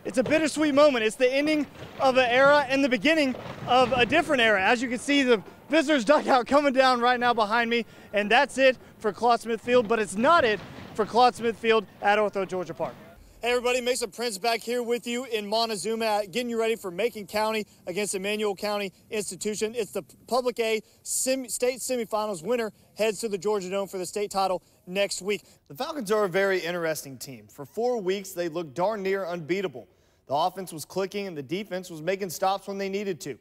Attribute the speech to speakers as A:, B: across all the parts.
A: It's a bittersweet moment. It's the ending of an era and the beginning of a different era. As you can see, the visitors' dugout coming down right now behind me, and that's it for Claude Smith Field, but it's not it for Claude Smith Field at Ortho Georgia Park. Hey everybody, Mason Prince back here with you in Montezuma, getting you ready for Macon County against Emmanuel County Institution. It's the Public A state semifinals. Winner heads to the Georgia Dome for the state title next week. The Falcons are a very interesting team. For 4 weeks, they looked darn near unbeatable. The offense was clicking and the defense was making stops when they needed to.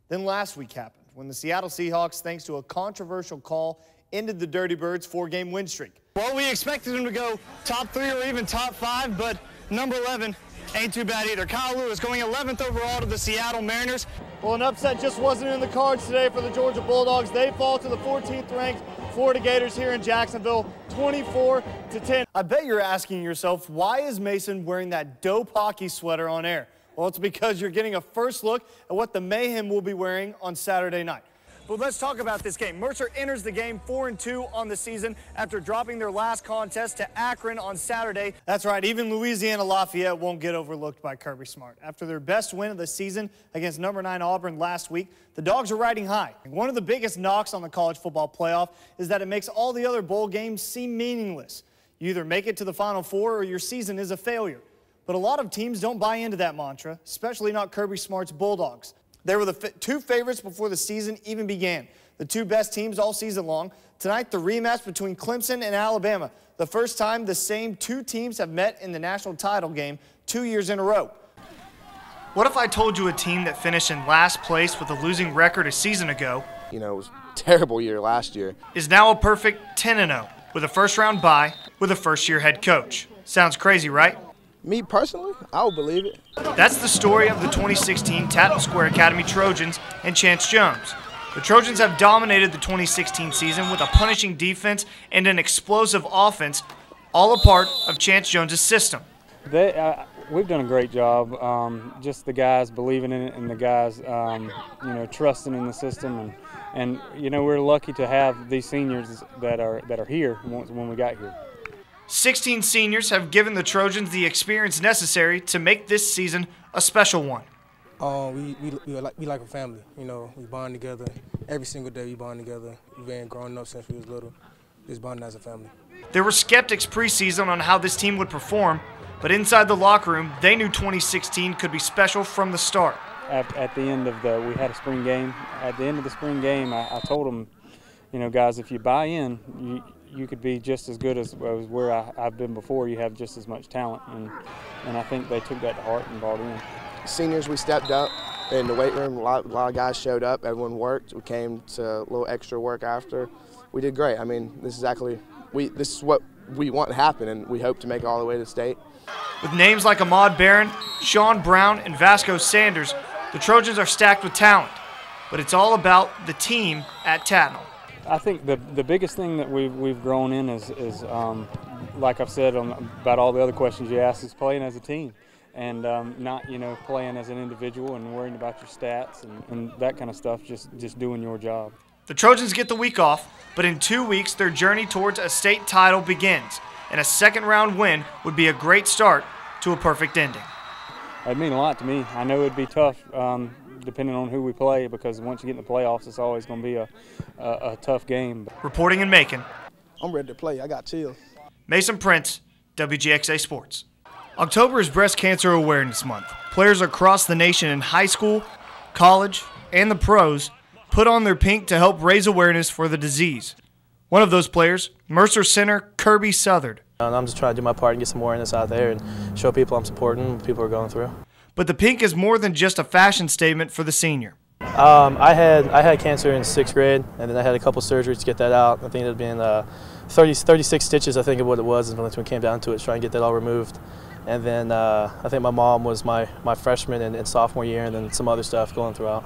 A: Then last week happened when the Seattle Seahawks, thanks to a controversial call, ended the Dirty Birds' 4-game win streak. Well, we expected them to go top 3 or even top 5, but number 11 ain't too bad either. Kyle Lewis going 11th overall to the Seattle Mariners. Well, an upset just wasn't in the cards today for the Georgia Bulldogs. They fall to the 14th ranked Florida Gators here in Jacksonville, 24-10. I bet you're asking yourself, why is Mason wearing that dope hockey sweater on air? Well, it's because you're getting a first look at what the Mayhem will be wearing on Saturday night. But let's talk about this game. Mercer enters the game 4-2 on the season after dropping their last contest to Akron on Saturday. That's right, even Louisiana Lafayette won't get overlooked by Kirby Smart. After their best win of the season against number 9 Auburn last week, the Dogs are riding high. One of the biggest knocks on the college football playoff is that it makes all the other bowl games seem meaningless. You either make it to the Final Four or your season is a failure. But a lot of teams don't buy into that mantra, especially not Kirby Smart's Bulldogs. They were the 2 favorites before the season even began. The 2 best teams all season long. Tonight, the rematch between Clemson and Alabama. The first time the same 2 teams have met in the national title game 2 years in a row. What if I told you a team that finished in last place with a losing record a season ago,
B: it was a terrible year last year,
A: is now a perfect 10-0 with a first-round bye with a first-year head coach? Sounds crazy, right?
B: Me personally, I would believe it.
A: That's the story of the 2016 Tatton Square Academy Trojans and Chance Jones. The Trojans have dominated the 2016 season with a punishing defense and an explosive offense, all a part of Chance Jones' system.
C: We've done a great job. Just the guys believing in it and the guys, trusting in the system, and we're lucky to have these seniors that are here when we got here.
A: 16 seniors have given the Trojans the experience necessary to make this season a special one.
D: We like a family. We bond together every single day. We bond together. We've been growing up since we was little. Just bonding as a family.
A: There were skeptics preseason on how this team would perform, but inside the locker room, they knew 2016 could be special from the start.
C: At the end of we had a spring game. At the end of the spring game, I told them, guys, if you buy in, you could be just as good as where I've been before. You have just as much talent, and I think they took that to heart and bought in.
B: Seniors, we stepped up in the weight room. A lot of guys showed up. Everyone worked. We came to a little extra work after. We did great. I mean, this is what we want to happen, and we hope to make it all the way to state.
A: With names like Ahmad Barron, Sean Brown, and Vasco Sanders, the Trojans are stacked with talent. But it's all about the team at Tatton.
C: I think the biggest thing that we've grown in is like I've said about all the other questions you asked, is playing as a team, and not playing as an individual and worrying about your stats and that kind of stuff. Just doing your job.
A: The Trojans get the week off, but in 2 weeks their journey towards a state title begins, and a second-round win would be a great start to a perfect ending.
C: It'd mean a lot to me. I know it'd be tough. Depending on who we play, because once you get in the playoffs, it's always going to be a tough game.
A: Reporting in Macon,
D: I'm ready to play. I got chills.
A: Mason Prince, WGXA Sports. October is Breast Cancer Awareness Month. Players across the nation in high school, college, and the pros put on their pink to help raise awareness for the disease. One of those players, Mercer center Kirby Southard.
E: I'm just trying to do my part and get some awareness out there and show people I'm supporting what people are going through.
A: But the pink is more than just a fashion statement for the senior.
E: I had cancer in 6th grade, and then I had a couple surgeries to get that out. I think it had been 36 stitches, I think, of what it was, and when it came down to it, trying to get that all removed. And then I think my mom was my freshman and sophomore year, and then some other stuff going throughout.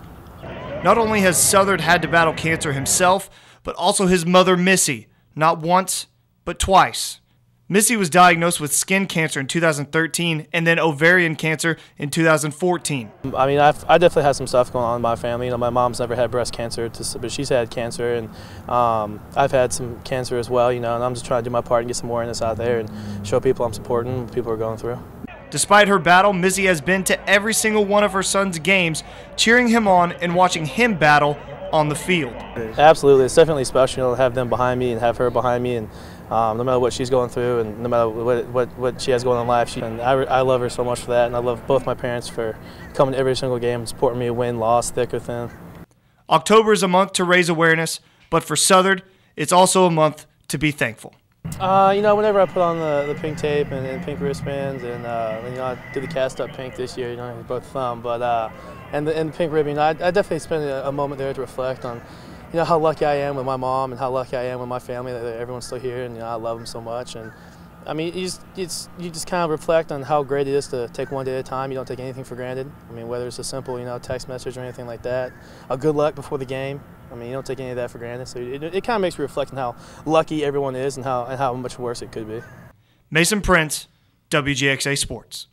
A: Not only has Southard had to battle cancer himself, but also his mother, Missy, not once, but twice. Missy was diagnosed with skin cancer in 2013 and then ovarian cancer in 2014.
E: I mean, I definitely had some stuff going on in my family. My mom's never had breast cancer, but she's had cancer, and I've had some cancer as well, and I'm just trying to do my part and get some awareness out there and show people I'm supporting what people are going through.
A: Despite her battle, Missy has been to every single one of her son's games, cheering him on and watching him battle on the field.
E: Absolutely. It's definitely special to have them behind me and have her behind me, and no matter what she's going through and no matter what she has going on in life, I love her so much for that, and I love both my parents for coming to every single game and supporting me, win, loss, thick or thin.
A: October is a month to raise awareness, but for Southern, it's also a month to be thankful.
E: Whenever I put on the pink tape and pink wristbands, and I did the cast up pink this year, both thumb, but and the pink ribbon, I definitely spend a moment there to reflect on, how lucky I am with my mom and how lucky I am with my family that everyone's still here, and I love them so much. And I mean, you just kind of reflect on how great it is to take one day at a time. You don't take anything for granted. I mean, whether it's a simple text message or anything like that, a good luck before the game. I mean, you don't take any of that for granted. So it kind of makes me reflect on how lucky everyone is and how much worse it could be.
A: Mason Prince, WGXA Sports.